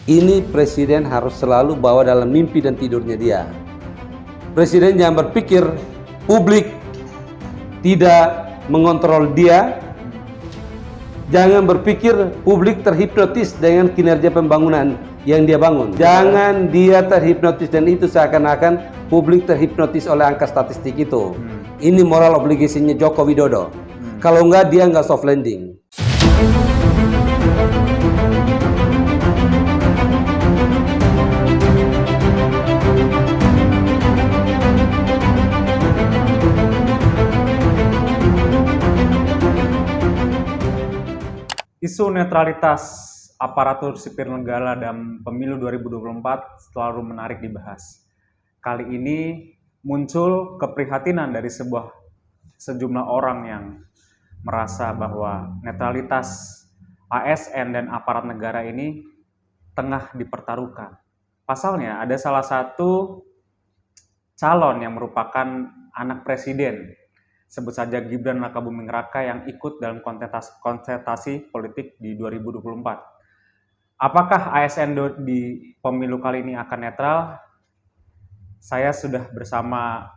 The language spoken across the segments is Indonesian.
Ini presiden harus selalu bawa dalam mimpi dan tidurnya dia. Presiden jangan berpikir publik tidak mengontrol dia. Jangan berpikir publik terhipnotis dengan kinerja pembangunan yang dia bangun. Jangan dia terhipnotis, dan itu seakan-akan publik terhipnotis oleh angka statistik itu. Ini moral obligasinya Joko Widodo. Kalau enggak, dia enggak soft landing. Isu netralitas aparatur sipil negara dalam pemilu 2024 selalu menarik dibahas. Kali ini muncul keprihatinan dari sejumlah orang yang merasa bahwa netralitas ASN dan aparat negara ini tengah dipertaruhkan. Pasalnya ada salah satu calon yang merupakan anak presiden, sebut saja Gibran Rakabuming Raka, yang ikut dalam kontestasi politik di 2024. Apakah ASN di pemilu kali ini akan netral? Saya sudah bersama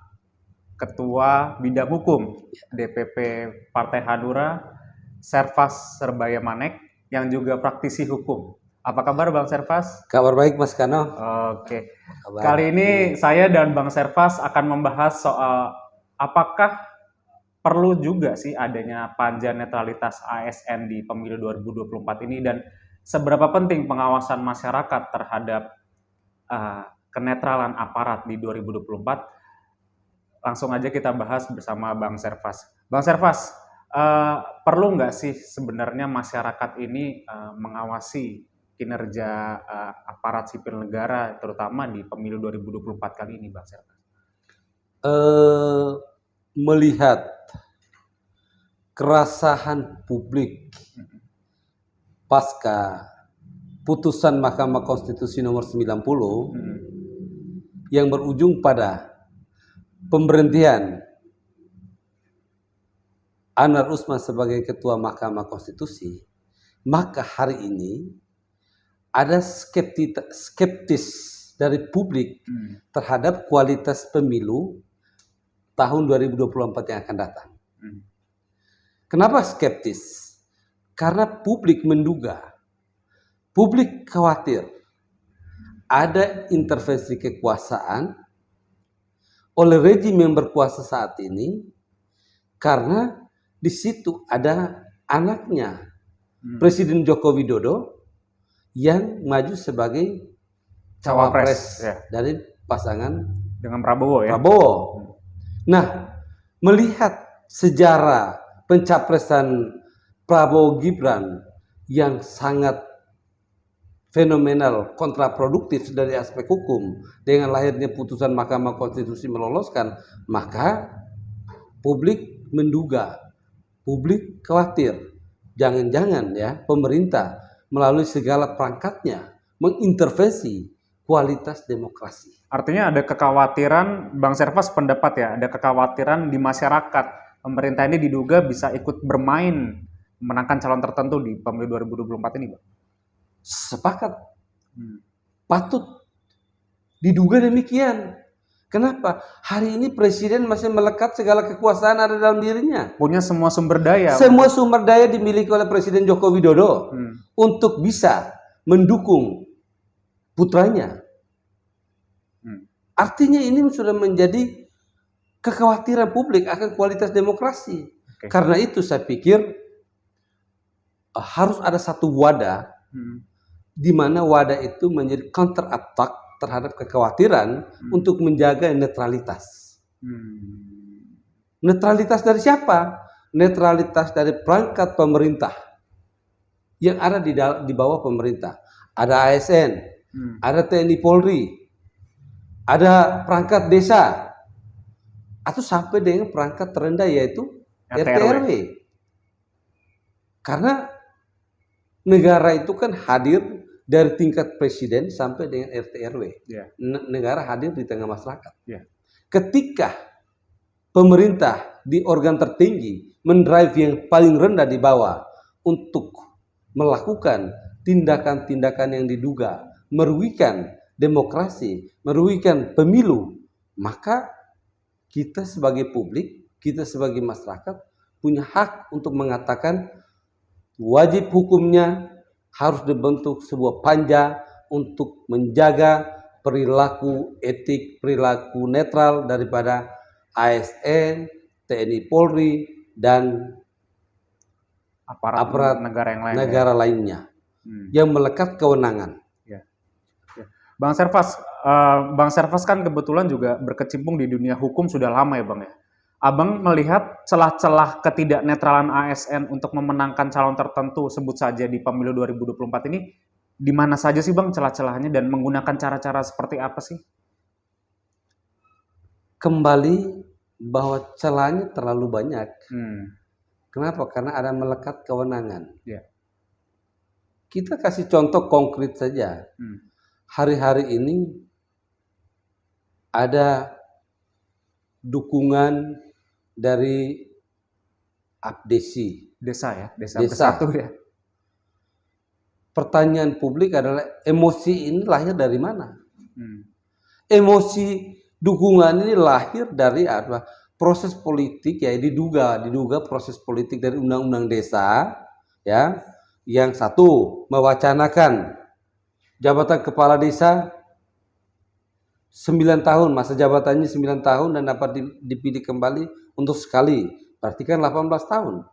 Ketua Bidang Hukum DPP Partai Hanura, Servas Serbaya Manek, yang juga praktisi hukum. Apa kabar Bang Servas? Kabar baik Mas Kano. Oke. Kali ini saya dan Bang Servas akan membahas soal apakah perlu juga sih adanya panja netralitas ASN di pemilu 2024 ini, dan seberapa penting pengawasan masyarakat terhadap kenetralan aparat di 2024. Langsung aja kita bahas bersama Bang Servas. Bang Servas, perlu nggak sih sebenarnya masyarakat ini mengawasi kinerja aparat sipil negara, terutama di pemilu 2024 kali ini, Bang Servas? Melihat kerasahan publik pasca putusan Mahkamah Konstitusi nomor 90 yang berujung pada pemberhentian Anwar Usman sebagai Ketua Mahkamah Konstitusi, maka hari ini ada skeptis dari publik terhadap kualitas pemilu tahun 2024 yang akan datang. Kenapa skeptis? Karena publik menduga, publik khawatir ada intervensi kekuasaan oleh rejim yang berkuasa saat ini, karena di situ ada anaknya Presiden Joko Widodo yang maju sebagai cawapres dari pasangan dengan Prabowo ya. Nah, melihat sejarah pencapresan Prabowo Gibran yang sangat fenomenal, kontraproduktif dari aspek hukum, dengan lahirnya putusan Mahkamah Konstitusi meloloskan, maka publik menduga, publik khawatir, jangan-jangan ya pemerintah melalui segala perangkatnya mengintervensi kualitas demokrasi. Artinya ada kekhawatiran, Bang Servas pendapat ya, ada kekhawatiran di masyarakat, pemerintah ini diduga bisa ikut bermain memenangkan calon tertentu di pemilu 2024 ini, Bang. Sepakat. Patut diduga demikian. Kenapa? Hari ini presiden masih melekat segala kekuasaan ada dalam dirinya. Punya semua sumber daya. Semua sumber daya dimiliki oleh Presiden Joko Widodo untuk bisa mendukung putranya. Artinya ini sudah menjadi kekhawatiran publik akan kualitas demokrasi. Karena itu saya pikir harus ada satu wadah di mana wadah itu menjadi counter attack terhadap kekhawatiran untuk menjaga netralitas. Netralitas dari siapa? Netralitas dari perangkat pemerintah yang ada di bawah pemerintah. Ada ASN, ada TNI Polri, ada perangkat desa, atau sampai dengan perangkat terendah yaitu RT RW. Karena negara itu kan hadir dari tingkat presiden sampai dengan RT RW. Negara hadir di tengah masyarakat. Ketika pemerintah di organ tertinggi mendrive yang paling rendah di bawah untuk melakukan tindakan-tindakan yang diduga merugikan demokrasi, merugikan pemilu, maka kita sebagai publik, kita sebagai masyarakat punya hak untuk mengatakan wajib hukumnya harus dibentuk sebuah panja untuk menjaga perilaku etik, perilaku netral daripada ASN, TNI Polri, dan aparat negara yang lain. Negara lainnya yang melekat kewenangan. Ya. Bang Servas kan kebetulan juga berkecimpung di dunia hukum sudah lama ya Bang ya. Abang melihat celah-celah ketidaknetralan ASN untuk memenangkan calon tertentu, sebut saja di pemilu 2024 ini, di mana saja sih Bang celah-celahnya dan menggunakan cara-cara seperti apa sih? Kembali bahwa celahnya terlalu banyak. Kenapa? Karena ada melekat kewenangan. Ya. Kita kasih contoh konkret saja. Hari-hari ini ada dukungan dari Abdesi. Desa ya, desa bersatu ya. Pertanyaan publik adalah emosi ini lahir dari mana? Emosi dukungan ini lahir dari apa? Proses politik ya, diduga proses politik dari undang-undang desa ya, yang satu mewacanakan jabatan kepala desa 9 tahun, masa jabatannya 9 tahun dan dapat dipilih kembali untuk sekali, berarti kan 18 tahun.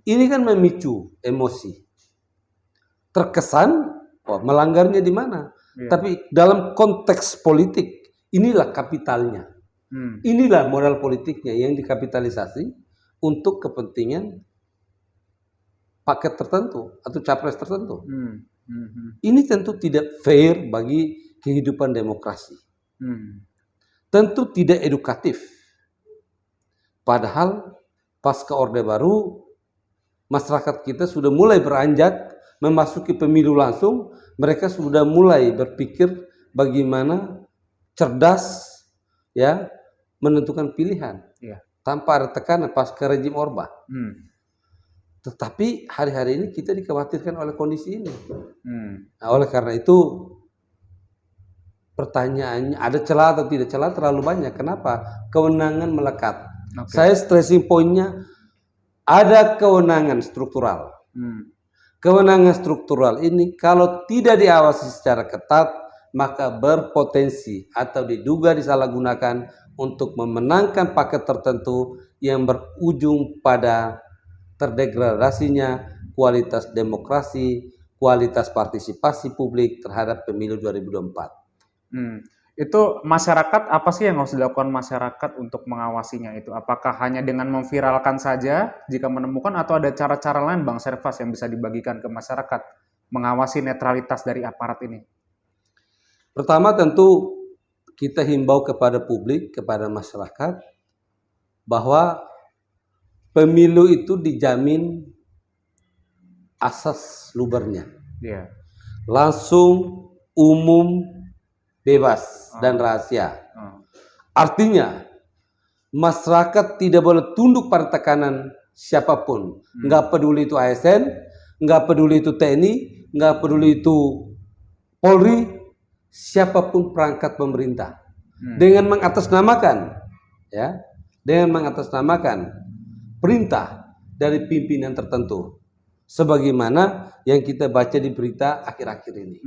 Ini kan memicu emosi, terkesan melanggarnya di mana, tapi dalam konteks politik inilah kapitalnya. Inilah modal politiknya yang dikapitalisasi untuk kepentingan paket tertentu atau capres tertentu. Ini tentu tidak fair bagi kehidupan demokrasi. Tentu tidak edukatif. Padahal pasca Orde Baru, masyarakat kita sudah mulai beranjak memasuki pemilu langsung. Mereka sudah mulai berpikir bagaimana cerdas ya menentukan pilihan tanpa ada tekanan pasca rejim Orba. Tetapi hari-hari ini kita dikhawatirkan oleh kondisi ini. Nah, oleh karena itu pertanyaannya ada celah atau tidak celah terlalu banyak. Kenapa? Kewenangan melekat. Saya stressing pointnya ada kewenangan struktural. Kewenangan struktural ini kalau tidak diawasi secara ketat maka berpotensi atau diduga disalahgunakan untuk memenangkan paket tertentu yang berujung pada terdegradasinya kualitas demokrasi, kualitas partisipasi publik terhadap pemilu 2024. Itu masyarakat, apa sih yang harus dilakukan masyarakat untuk mengawasinya itu? Apakah hanya dengan memviralkan saja jika menemukan, atau ada cara-cara lain Bang Servas yang bisa dibagikan ke masyarakat mengawasi netralitas dari aparat ini? Pertama tentu kita himbau kepada publik, kepada masyarakat bahwa pemilu itu dijamin asas lubernya. Langsung, umum, bebas dan rahasia. Artinya masyarakat tidak boleh tunduk pada tekanan siapapun. Nggak peduli itu ASN, nggak peduli itu TNI, nggak peduli itu Polri, siapapun perangkat pemerintah. Dengan mengatasnamakan perintah dari pimpinan tertentu, sebagaimana yang kita baca di berita akhir-akhir ini.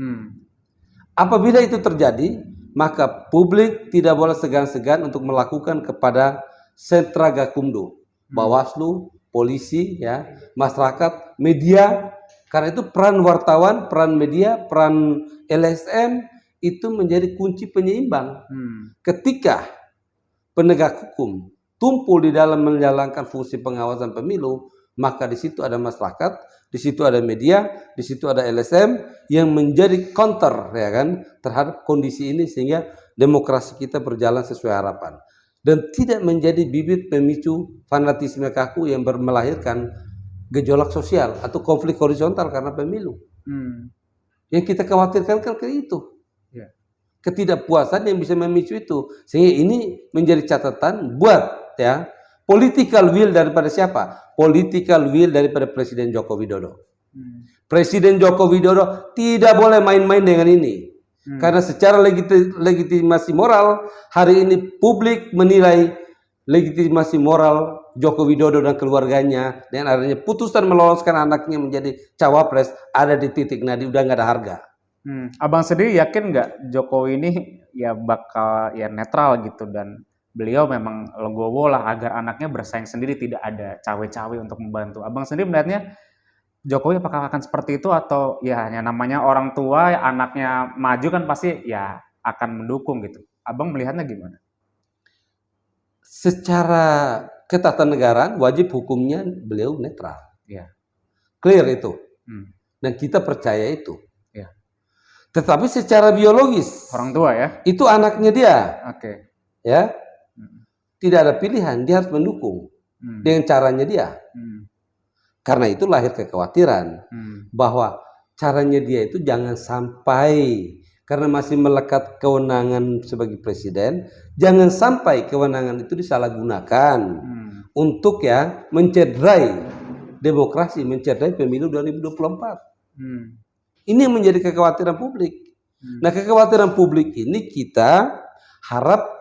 Apabila itu terjadi, maka publik tidak boleh segan-segan untuk melakukan kepada sentra Gakumdu, Bawaslu, polisi, masyarakat, media. Karena itu peran wartawan, peran media, peran LSM itu menjadi kunci penyeimbang. Ketika penegak hukum tumpul di dalam menjalankan fungsi pengawasan pemilu, maka di situ ada masyarakat, di situ ada media, di situ ada LSM yang menjadi counter terhadap kondisi ini sehingga demokrasi kita berjalan sesuai harapan dan tidak menjadi bibit pemicu fanatisme kaku yang melahirkan gejolak sosial atau konflik horizontal karena pemilu. Yang kita khawatirkan kan ke itu. Ketidakpuasan yang bisa memicu itu, sehingga ini menjadi catatan buat political will daripada siapa? Political will daripada Presiden Joko Widodo. Presiden Joko Widodo tidak boleh main-main dengan ini. Karena secara legitimasi moral, hari ini publik menilai legitimasi moral Joko Widodo dan keluarganya dengan adanya putusan meloloskan anaknya menjadi cawapres ada di titik nadi, udah nggak ada harga. Abang sendiri yakin nggak Jokowi ini ya bakal ya netral gitu, dan beliau memang legowo lah agar anaknya bersaing sendiri, tidak ada cawe-cawe untuk membantu. Abang sendiri melihatnya Jokowi apakah akan seperti itu, atau ya hanya namanya orang tua anaknya maju kan pasti ya akan mendukung gitu. Abang melihatnya gimana? Secara ketatanegaraan wajib hukumnya beliau netral. Ya. Clear itu. Dan kita percaya itu. Ya. Tetapi secara biologis Orang tua ya. itu anaknya dia. Oke. Ya. Tidak ada pilihan, dia harus mendukung dengan caranya dia. Karena itu lahir kekhawatiran bahwa caranya dia itu jangan sampai, karena masih melekat kewenangan sebagai presiden, jangan sampai kewenangan itu disalahgunakan untuk ya mencederai demokrasi, mencederai pemilu 2024. Ini yang menjadi kekhawatiran publik. Nah, kekhawatiran publik ini kita harap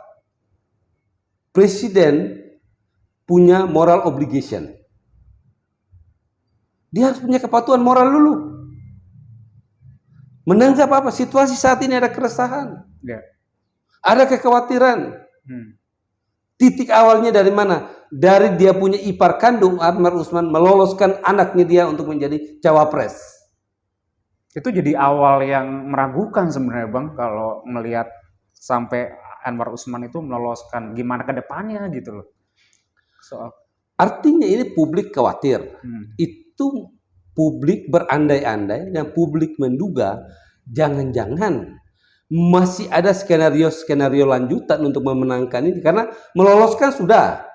presiden punya moral obligation. Dia harus punya kepatuhan moral dulu. Menanggap apa? Situasi saat ini ada keresahan. Ya. Ada kekhawatiran. Titik awalnya dari mana? Dari dia punya ipar kandung, Anwar Usman, meloloskan anaknya dia untuk menjadi cawapres. Itu jadi awal yang meragukan sebenarnya Bang, kalau melihat sampai Anwar Usman itu meloloskan, gimana ke depannya gitu loh. Artinya ini publik khawatir. Itu publik berandai-andai dan publik menduga jangan-jangan masih ada skenario-skenario lanjutan untuk memenangkan ini, karena meloloskan sudah.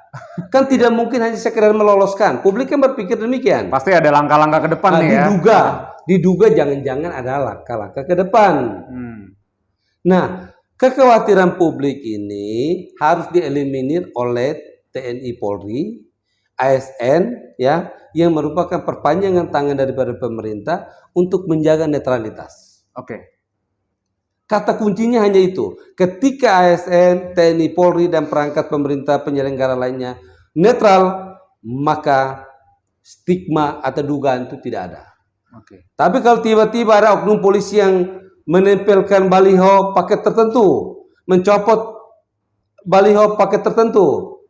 Kan tidak mungkin hanya sekedar meloloskan. Publik kan berpikir demikian. Pasti ada langkah-langkah ke depan nih ya. Diduga jangan-jangan ada langkah-langkah ke depan. Nah, kekhawatiran publik ini harus dieliminir oleh TNI Polri, ASN ya, yang merupakan perpanjangan tangan daripada pemerintah untuk menjaga netralitas. Oke. Kata kuncinya hanya itu. Ketika ASN, TNI Polri dan perangkat pemerintah penyelenggara lainnya netral, maka stigma atau dugaan itu tidak ada. Oke. Tapi kalau tiba-tiba ada oknum polisi yang menempelkan baliho paket tertentu, mencopot baliho paket tertentu,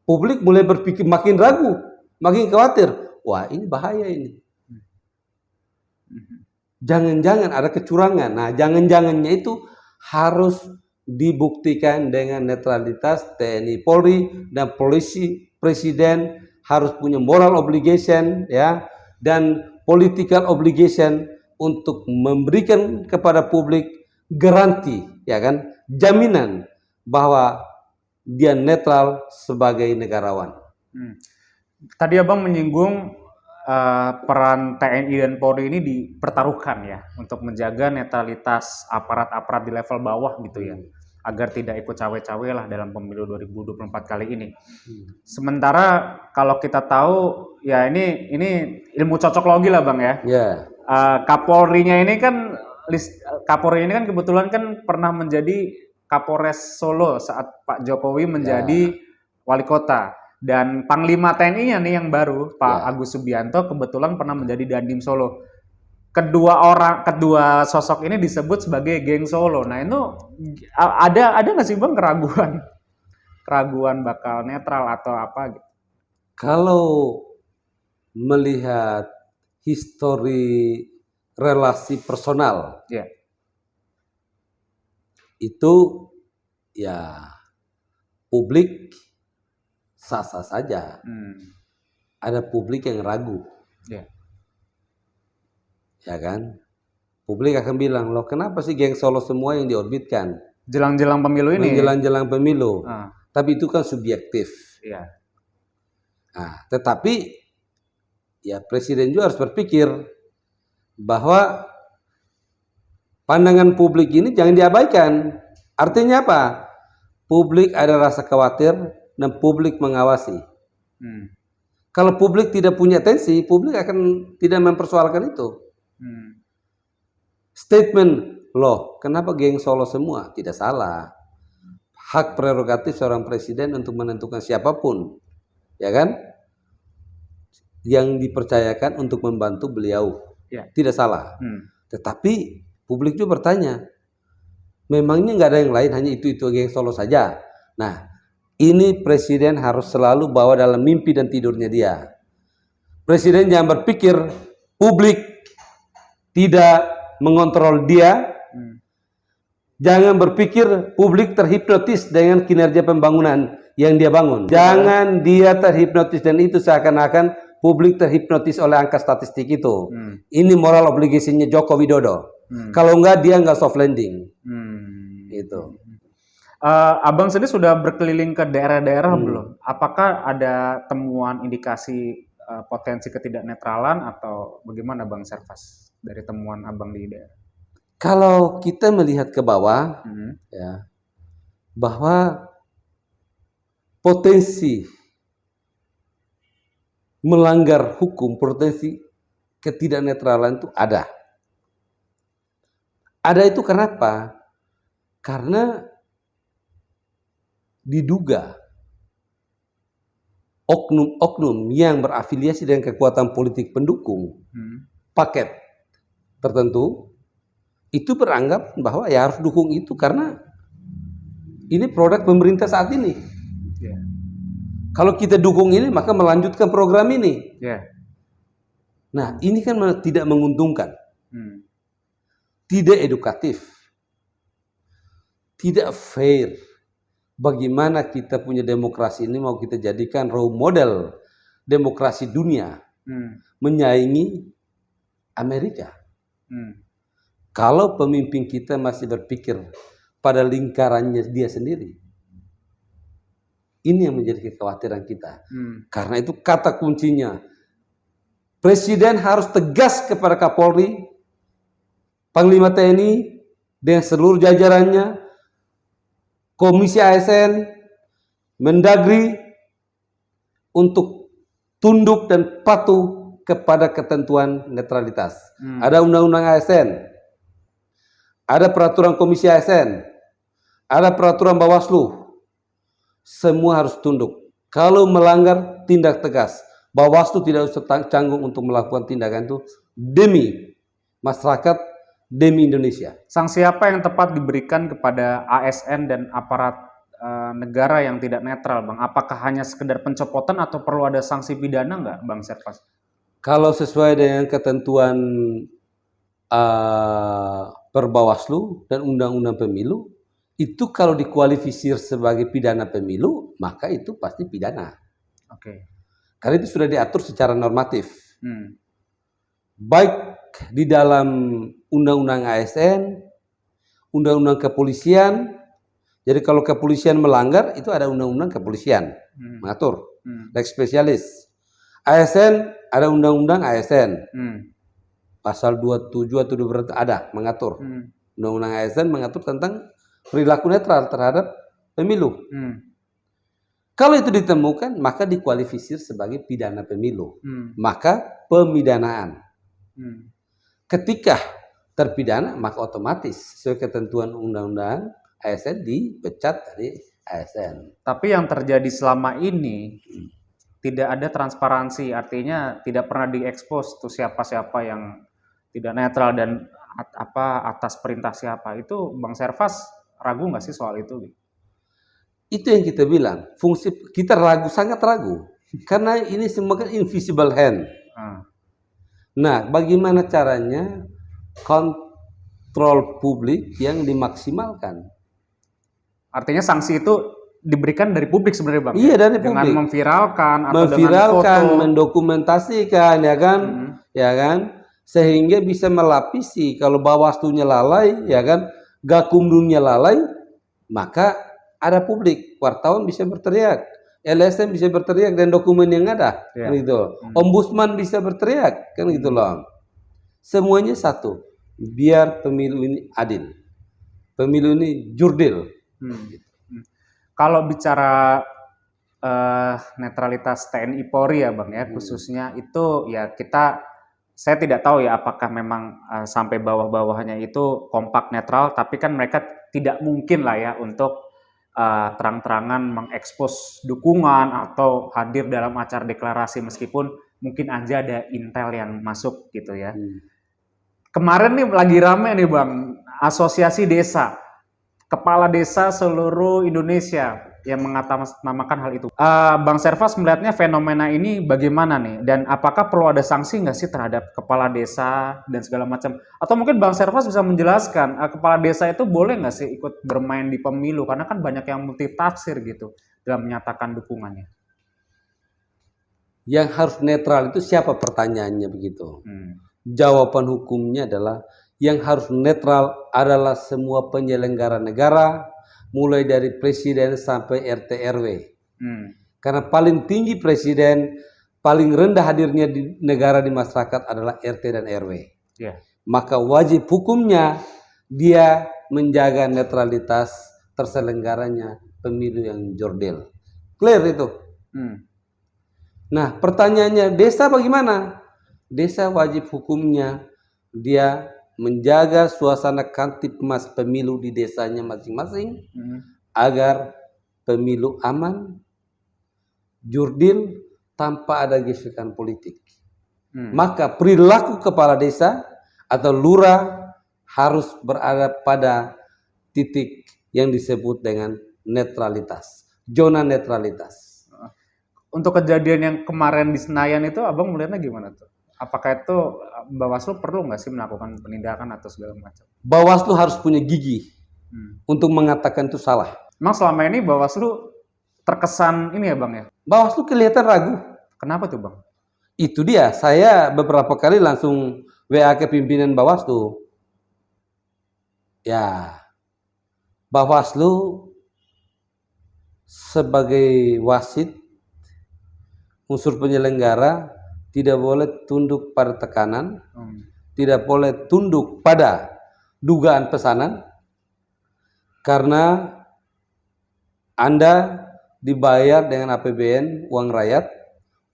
publik mulai berpikir makin ragu, makin khawatir. Wah, ini bahaya ini. Jangan-jangan ada kecurangan. Nah, jangan-jangannya itu harus dibuktikan dengan netralitas TNI Polri dan polisi. Presiden harus punya moral obligation ya, dan political obligation untuk memberikan kepada publik garansi, ya kan, jaminan bahwa dia netral sebagai negarawan. Tadi Abang menyinggung peran TNI dan Polri ini dipertaruhkan ya untuk menjaga netralitas aparat-aparat di level bawah gitu ya, agar tidak ikut cawe-cawe lah dalam pemilu 2024 kali ini. Sementara kalau kita tahu ya ini ilmu cocok logi lah Bang ya. Kapolrinya ini kan Kapolri ini kan kebetulan kan pernah menjadi Kapolres Solo saat Pak Jokowi menjadi wali kota. Dan Panglima TNI-nya nih yang baru, Pak Agus Subianto, kebetulan pernah menjadi Dandim Solo. Kedua sosok ini disebut sebagai geng Solo. Nah, itu ada nggak sih Bang keraguan bakal netral atau apa gitu? Kalau melihat histori relasi personal, itu ya publik sah-sah saja. Ada publik yang ragu. Ya kan? Publik akan bilang, loh kenapa sih geng Solo semua yang diorbitkan? Jelang-jelang pemilu ini? Jelang-jelang pemilu. Tapi itu kan subjektif. Nah, tetapi ya presiden juga harus berpikir bahwa pandangan publik ini jangan diabaikan. Artinya apa? Publik ada rasa khawatir dan publik mengawasi. Kalau publik tidak punya atensi, publik akan tidak mempersoalkan itu. Statement Loh, kenapa geng Solo semua? Tidak salah. Hak prerogatif seorang presiden untuk menentukan siapapun, ya kan? Yang dipercayakan untuk membantu beliau. Ya. Tidak salah. Tetapi publik juga bertanya, memangnya nggak ada yang lain, hanya itu geng Solo saja? Nah, ini presiden harus selalu bawa dalam mimpi dan tidurnya dia. Presiden jangan berpikir publik tidak mengontrol dia. Jangan berpikir publik terhipnotis dengan kinerja pembangunan yang dia bangun. Jangan dia terhipnotis, dan itu seakan-akan publik terhipnotis oleh angka statistik itu. Ini moral obligasinya Joko Widodo. Kalau enggak, dia enggak soft landing. Itu. Abang sendiri sudah berkeliling ke daerah-daerah belum? Apakah ada temuan indikasi potensi ketidaknetralan atau bagaimana Bang Servas dari temuan abang di daerah? Kalau kita melihat ke bawah, ya, bahwa potensi melanggar hukum, potensi ketidaknetralan itu ada. Ada itu kenapa? Karena diduga oknum-oknum yang berafiliasi dengan kekuatan politik pendukung paket tertentu itu beranggap bahwa ya harus dukung itu karena ini produk pemerintah saat ini. Kalau kita dukung ini, maka melanjutkan program ini. Nah, ini kan tidak menguntungkan, tidak edukatif, tidak fair. Bagaimana kita punya demokrasi ini mau kita jadikan role model demokrasi dunia, menyaingi Amerika. Kalau pemimpin kita masih berpikir pada lingkarannya dia sendiri, ini yang menjadi kekhawatiran kita. Karena itu kata kuncinya, Presiden harus tegas kepada Kapolri, Panglima TNI, dengan seluruh jajarannya, Komisi ASN, Mendagri, untuk tunduk dan patuh kepada ketentuan netralitas. Ada undang-undang ASN, ada peraturan Komisi ASN, ada peraturan Bawaslu. Semua harus tunduk. Kalau melanggar, tindak tegas. Bawaslu tidak usah canggung untuk melakukan tindakan itu demi masyarakat, demi Indonesia. Sanksi apa yang tepat diberikan kepada ASN dan aparat negara yang tidak netral, Bang? Apakah hanya sekedar pencopotan atau perlu ada sanksi pidana nggak, Bang Servas? Kalau sesuai dengan ketentuan Perbawaslu dan Undang-Undang Pemilu, itu kalau dikualifisir sebagai pidana pemilu, maka itu pasti pidana. Karena itu sudah diatur secara normatif. Baik di dalam Undang-Undang ASN, Undang-Undang Kepolisian. Jadi kalau kepolisian melanggar, itu ada Undang-Undang Kepolisian mengatur. Lex spesialis. ASN ada Undang-Undang ASN. Pasal 27 atau 2 ada mengatur. Undang-Undang ASN mengatur tentang perilaku netral terhadap pemilu. Kalau itu ditemukan, maka dikualifisir sebagai pidana pemilu. Maka pemidanaan. Ketika terpidana, maka otomatis sesuai ketentuan undang-undang ASN dipecat dari ASN. Tapi yang terjadi selama ini tidak ada transparansi, artinya tidak pernah diekspos tuh siapa-siapa yang tidak netral dan atas perintah siapa. Itu Bang Servas ragu nggak sih soal itu? Itu yang kita bilang, fungsi kita ragu, sangat ragu, karena ini semua kan invisible hand. Nah, bagaimana caranya kontrol publik yang dimaksimalkan? Artinya sanksi itu diberikan dari publik sebenarnya, Bang? Iya, dari publik. Dengan memviralkan atau dengan foto, mendokumentasikan, ya kan, ya kan, sehingga bisa melapisi kalau Bawaslu-nya lalai, ya kan, Gakumdunya lalai, maka ada publik, wartawan bisa berteriak, LSM bisa berteriak dan dokumen yang ada, kan gitu. Ombudsman bisa berteriak, kan gitu loh. Semuanya satu, biar pemilu ini adil, pemilu ini jurdil. Kalau bicara netralitas TNI Polri ya Bang ya, khususnya itu ya kita saya tidak tahu ya apakah memang sampai bawah-bawahnya itu kompak netral, tapi kan mereka tidak mungkin lah ya untuk terang-terangan mengekspos dukungan atau hadir dalam acara deklarasi meskipun mungkin aja ada intel yang masuk gitu ya. Kemarin nih lagi rame nih Bang, asosiasi desa, kepala desa seluruh Indonesia yang mengatasnamakan hal itu. Bang Servas melihatnya fenomena ini bagaimana nih? Dan apakah perlu ada sanksi nggak sih terhadap kepala desa dan segala macam? Atau mungkin Bang Servas bisa menjelaskan, kepala desa itu boleh nggak sih ikut bermain di pemilu? Karena kan banyak yang multitafsir gitu dalam menyatakan dukungannya. Yang harus netral itu siapa, pertanyaannya begitu. Jawaban hukumnya adalah yang harus netral adalah semua penyelenggara negara, mulai dari presiden sampai RT RW. Karena paling tinggi presiden, paling rendah hadirnya di negara, di masyarakat adalah RT dan RW. Maka wajib hukumnya dia menjaga netralitas terselenggaranya pemilu yang jurdil. Clear itu. Nah, pertanyaannya desa bagaimana? Desa wajib hukumnya dia menjaga suasana kamtipmas pemilu di desanya masing-masing agar pemilu aman, jurdil, tanpa ada gesekan politik. Maka perilaku kepala desa atau lurah harus berada pada titik yang disebut dengan netralitas, zona netralitas. Untuk kejadian yang kemarin di Senayan itu, Abang melihatnya gimana tuh? Apakah itu Bawaslu perlu nggak sih melakukan penindakan atau segala macam? Bawaslu harus punya gigi untuk mengatakan itu salah. Emang selama ini Bawaslu terkesan ini ya Bang ya? Bawaslu kelihatan ragu. Kenapa tuh Bang? Itu dia, saya beberapa kali langsung WA ke pimpinan Bawaslu. Ya, Bawaslu sebagai wasit, unsur penyelenggara, tidak boleh tunduk pada tekanan, tidak boleh tunduk pada dugaan pesanan, karena Anda dibayar dengan APBN, uang rakyat,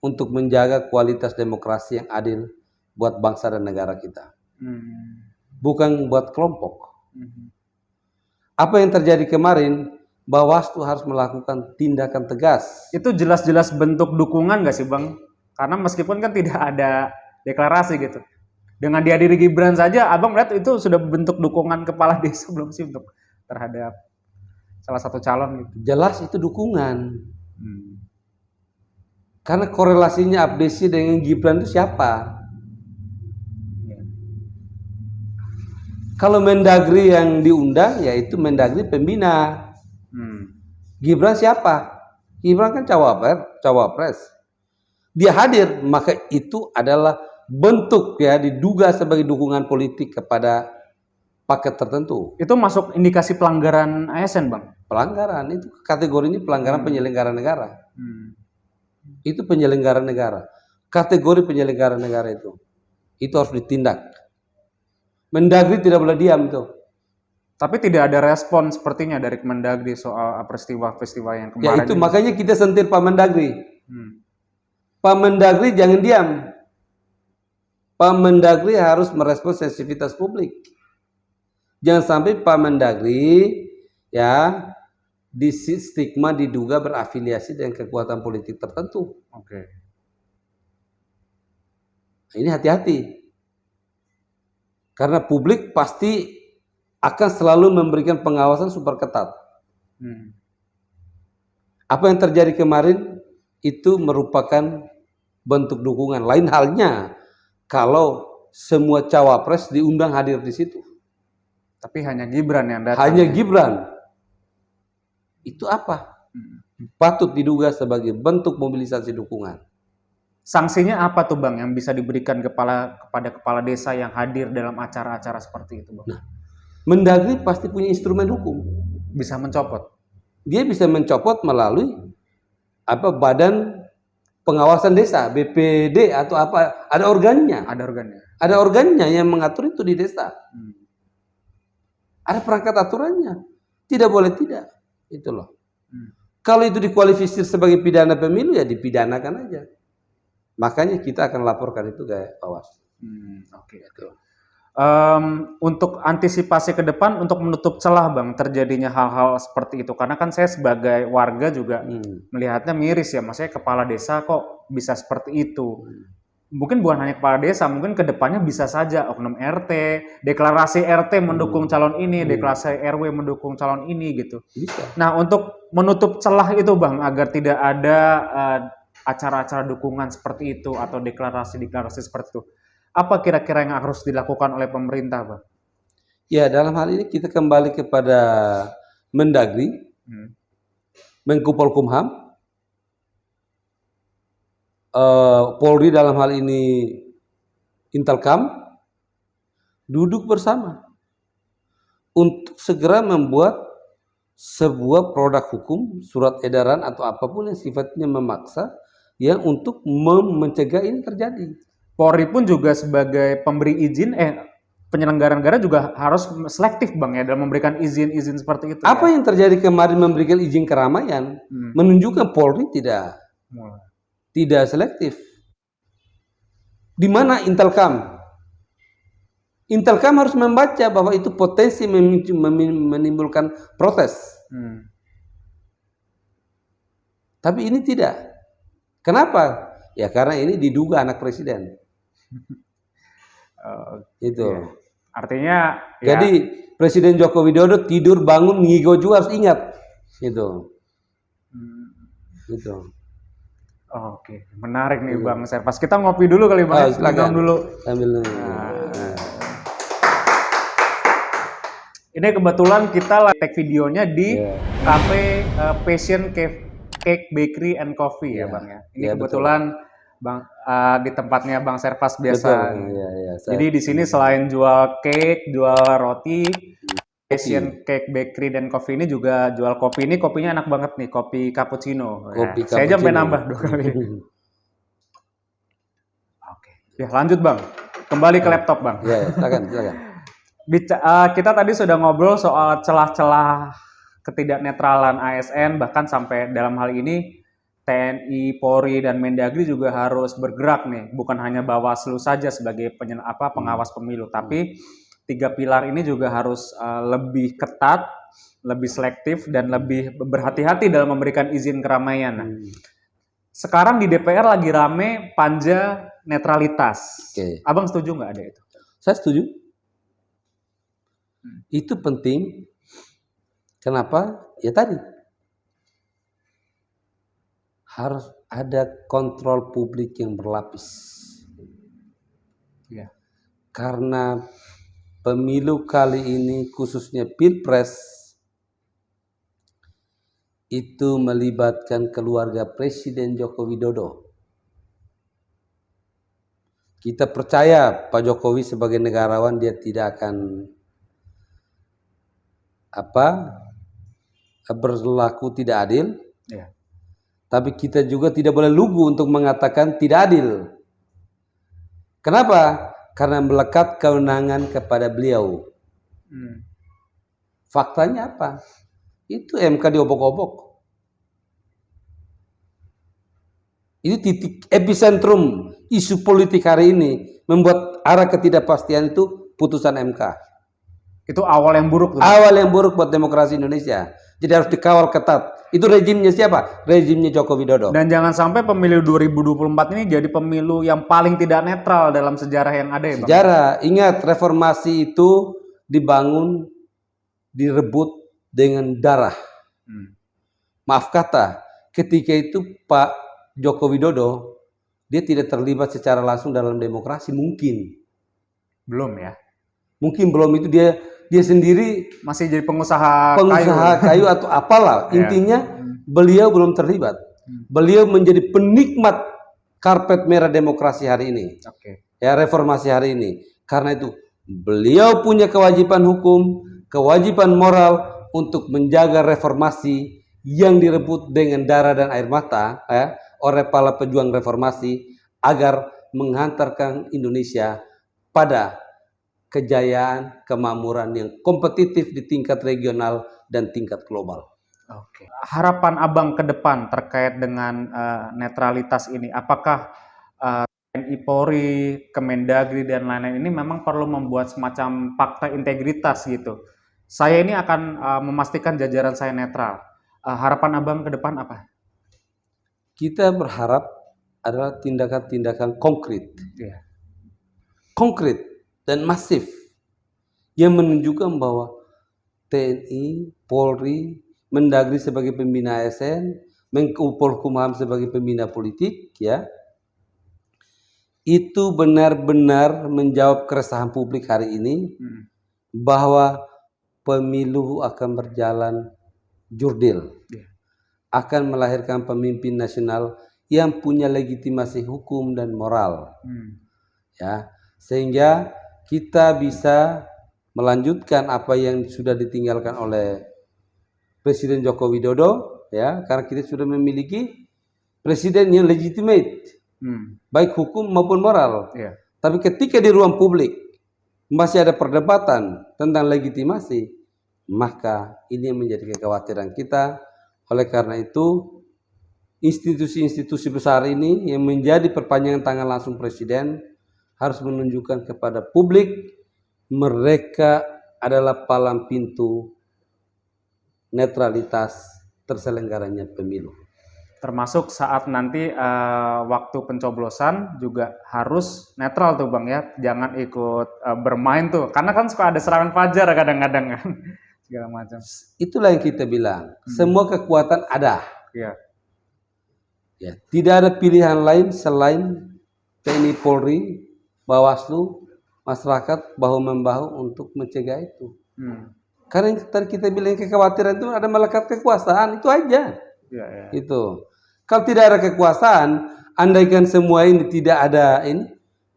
untuk menjaga kualitas demokrasi yang adil buat bangsa dan negara kita. Bukan buat kelompok. Apa yang terjadi kemarin, Bawaslu harus melakukan tindakan tegas. Itu jelas-jelas bentuk dukungan nggak sih Bang? Karena meskipun kan tidak ada deklarasi gitu. Dengan dihadiri Gibran saja, Abang melihat itu sudah bentuk dukungan kepala desa belum sih untuk terhadap salah satu calon gitu? Jelas itu dukungan. Karena korelasinya Abdesi dengan Gibran itu siapa? Kalau Mendagri yang diundang, yaitu Mendagri pembina. Gibran siapa? Gibran kan cawapres. Dia hadir, maka itu adalah bentuk ya, diduga sebagai dukungan politik kepada paket tertentu. Itu masuk indikasi pelanggaran ASN Bang? Pelanggaran, itu kategorinya pelanggaran penyelenggara negara. Itu penyelenggara negara. Kategori penyelenggara negara itu harus ditindak. Mendagri tidak boleh diam itu. Tapi tidak ada respon sepertinya dari Kemendagri soal peristiwa-peristiwa yang kemarin. Ya itu makanya kita sentir Pak Mendagri. Pak Mendagri jangan diam. Pak Mendagri harus merespon sensitivitas publik. Jangan sampai Pak Mendagri ya di stigma diduga berafiliasi dengan kekuatan politik tertentu. Ini hati-hati. Karena publik pasti akan selalu memberikan pengawasan super ketat. Apa yang terjadi kemarin itu merupakan bentuk dukungan. Lain halnya kalau semua cawapres diundang hadir di situ. Tapi hanya Gibran yang datang. Hanya Gibran. Itu apa? Patut diduga sebagai bentuk mobilisasi dukungan. Sanksinya apa tuh Bang yang bisa diberikan kepada kepala desa yang hadir dalam acara-acara seperti itu Bang? Nah, Mendagri pasti punya instrumen hukum. Bisa mencopot. Dia bisa mencopot melalui badan pengawasan desa, BPD atau apa, ada organnya. Ada organnya yang mengatur itu di desa. Ada perangkat aturannya. Tidak boleh tidak. Itu loh. Kalau itu dikualifikasi sebagai pidana pemilu ya dipidanakan aja. Makanya kita akan laporkan itu ke Bawaslu. Oke. Gitu. Untuk antisipasi ke depan, untuk menutup celah Bang terjadinya hal-hal seperti itu, karena kan saya sebagai warga juga melihatnya miris ya, maksudnya kepala desa kok bisa seperti itu. Mungkin bukan hanya kepala desa, mungkin ke depannya bisa saja oknum RT, deklarasi RT mendukung calon ini, deklarasi RW mendukung calon ini gitu. Bisa. Nah, untuk menutup celah itu Bang, agar tidak ada acara-acara dukungan seperti itu atau deklarasi-deklarasi seperti itu, apa kira-kira yang harus dilakukan oleh pemerintah, Bang? Ya, dalam hal ini kita kembali kepada Mendagri, Menko Polhukam, Polri dalam hal ini Intelkam, duduk bersama untuk segera membuat sebuah produk hukum, surat edaran atau apapun yang sifatnya memaksa, yang untuk mencegah ini terjadi. Polri pun juga sebagai pemberi izin, penyelenggara negara juga harus selektif Bang ya dalam memberikan izin-izin seperti itu. Apa yang terjadi kemarin memberikan izin keramaian menunjukkan Polri tidak selektif. Di mana Intelkam? Intelkam harus membaca bahwa itu potensi menimbulkan protes. Tapi ini tidak. Kenapa? Ya karena ini diduga anak presiden. Itu. Ya. Artinya jadi Presiden Joko Widodo tidur bangun ngigo juga harus ingat. Gitu. Gitu. Oke, menarik nih Bang Serpas. Kita ngopi dulu kali Bang. Silakan dulu. Sambil Ini kebetulan kita live tag videonya di cafe Passion Cake Bakery and Coffee ya Bang ya. Ini kebetulan betul. Bang di tempatnya Bang Serpas biasa. Jadi di sini selain jual cake, jual roti, Passion Cake Bakery dan Coffee ini juga jual kopi. Ini kopinya enak banget nih, kopi cappuccino. Saya aja sampai nambah 2 kali. Oke. Ya, lanjut Bang. Kembali ke laptop Bang. Ya, silakan. Kita tadi sudah ngobrol soal celah-celah ketidaknetralan ASN, bahkan sampai dalam hal ini TNI, Polri, dan Mendagri juga harus bergerak nih, bukan hanya Bawaslu saja sebagai pengawas pemilu, tapi 3 pilar ini juga harus lebih ketat, lebih selektif, dan lebih berhati-hati dalam memberikan izin keramaian. Sekarang di DPR lagi rame panja netralitas. Abang setuju nggak ada itu? Saya setuju. Itu penting. Kenapa? Ya tadi. Harus ada kontrol publik yang berlapis. Ya. Karena pemilu kali ini khususnya Pilpres itu melibatkan keluarga Presiden Joko Widodo. Kita percaya Pak Jokowi sebagai negarawan dia tidak akan berlaku tidak adil. Ya. Tapi kita juga tidak boleh lugu untuk mengatakan tidak adil. Kenapa? Karena melekat kewenangan kepada beliau. Faktanya apa? Itu MK diobok-obok. Itu titik epicentrum isu politik hari ini, membuat arah ketidakpastian itu putusan MK. Itu awal yang buruk. Awal yang buruk buat demokrasi Indonesia. Jadi harus dikawal ketat. Itu rezimnya siapa? Rezimnya Joko Widodo. Dan jangan sampai pemilu 2024 ini jadi pemilu yang paling tidak netral dalam sejarah yang ada ya Bang? Sejarah. Ingat, reformasi itu dibangun, direbut dengan darah. Maaf kata, ketika itu Pak Joko Widodo, dia tidak terlibat secara langsung dalam demokrasi. Mungkin. Belum ya? Mungkin belum, itu dia sendiri masih jadi pengusaha kayu atau apalah. Intinya beliau belum terlibat. Beliau menjadi penikmat karpet merah demokrasi hari ini. Ya, reformasi hari ini. Karena itu beliau punya kewajiban hukum, kewajiban moral untuk menjaga reformasi yang direbut dengan darah dan air mata oleh para pejuang reformasi agar menghantarkan Indonesia pada kejayaan, kemakmuran yang kompetitif di tingkat regional dan tingkat global. Harapan Abang ke depan terkait dengan netralitas ini, apakah TNI Polri, Kemendagri dan lain-lain ini memang perlu membuat semacam fakta integritas gitu. Saya ini akan memastikan jajaran saya netral. Harapan Abang ke depan apa? Kita berharap adalah tindakan-tindakan konkret, Iya. konkret dan masif yang menunjukkan bahwa TNI, Polri, Mendagri sebagai pembina ASN, Menko Polhukam sebagai pembina politik, ya, itu benar-benar menjawab keresahan publik hari ini bahwa pemilu akan berjalan jurdil, akan melahirkan pemimpin nasional yang punya legitimasi hukum dan moral, ya, sehingga kita bisa melanjutkan apa yang sudah ditinggalkan oleh Presiden Joko Widodo, ya, karena kita sudah memiliki presiden yang legitimate, baik hukum maupun moral. Iya. Tapi ketika di ruang publik masih ada perdebatan tentang legitimasi, maka ini yang menjadi kekhawatiran kita. Oleh karena itu, institusi-institusi besar ini yang menjadi perpanjangan tangan langsung presiden harus menunjukkan kepada publik mereka adalah palang pintu netralitas terselenggaranya pemilu. Termasuk saat nanti waktu pencoblosan juga harus netral tuh Bang ya, jangan ikut bermain tuh, karena kan suka ada serangan fajar kadang-kadang kan, segala macam. Itulah yang kita bilang, semua kekuatan ada. Iya. Ya, tidak ada pilihan lain selain TNI, Polri, Bawaslu, masyarakat bahu-membahu untuk mencegah itu. Karena yang tadi kita bilang kekhawatiran itu ada melekat kekuasaan, itu aja. Ya. Itu. Kalau tidak ada kekuasaan, andaikan semua ini tidak ada ini,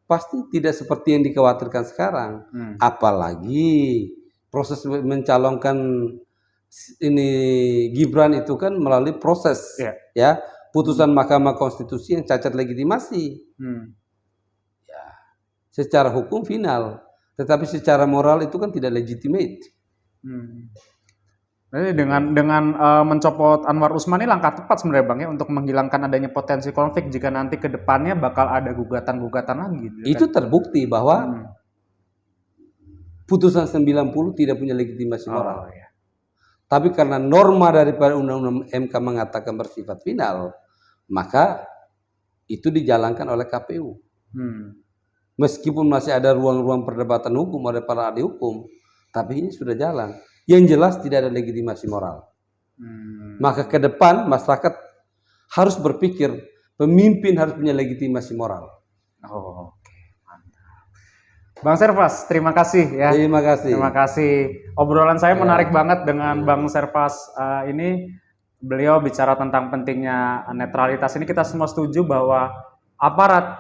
pasti tidak seperti yang dikhawatirkan sekarang. Apalagi proses mencalonkan ini Gibran itu kan melalui proses, ya, putusan Mahkamah Konstitusi yang cacat legitimasi. Ya, secara hukum final, tetapi secara moral itu kan tidak legitimate. Jadi dengan mencopot Anwar Usman ini langkah tepat sebenarnya Bang ya untuk menghilangkan adanya potensi konflik jika nanti ke depannya bakal ada gugatan-gugatan lagi. Itu terbukti bahwa putusan 90 tidak punya legitimasi moral. Ya. Tapi karena norma daripada Undang-Undang MK mengatakan bersifat final, maka itu dijalankan oleh KPU. Meskipun masih ada ruang-ruang perdebatan hukum oleh para ahli hukum, tapi ini sudah jalan. Yang jelas tidak ada legitimasi moral. Maka ke depan masyarakat harus berpikir pemimpin harus punya legitimasi moral. Oke, mantap. Bang Servas, terima kasih ya. Terima kasih. Terima kasih. Obrolan saya menarik banget dengan Bang Servas ini. Beliau bicara tentang pentingnya netralitas. Ini kita semua setuju bahwa aparat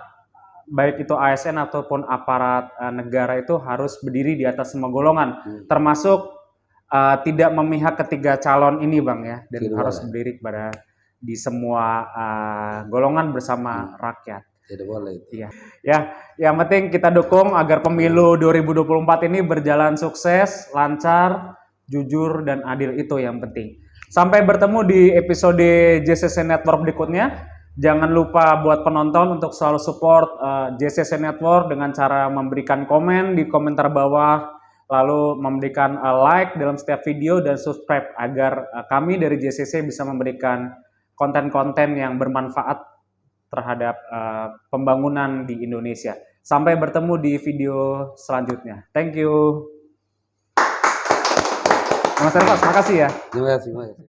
baik itu ASN ataupun aparat negara itu harus berdiri di atas semua golongan, termasuk tidak memihak ketiga calon ini Bang ya, dan harus berdiri pada di semua golongan bersama rakyat. Tidak boleh. Iya. Ya, yang penting kita dukung agar pemilu 2024 ini berjalan sukses, lancar, jujur dan adil, itu yang penting. Sampai bertemu di episode JCC Network berikutnya. Jangan lupa buat penonton untuk selalu support JCC Network dengan cara memberikan komen di komentar bawah, lalu memberikan like dalam setiap video dan subscribe agar kami dari JCC bisa memberikan konten-konten yang bermanfaat terhadap pembangunan di Indonesia. Sampai bertemu di video selanjutnya. Thank you. Mas Servas, makasih ya. Terima kasih.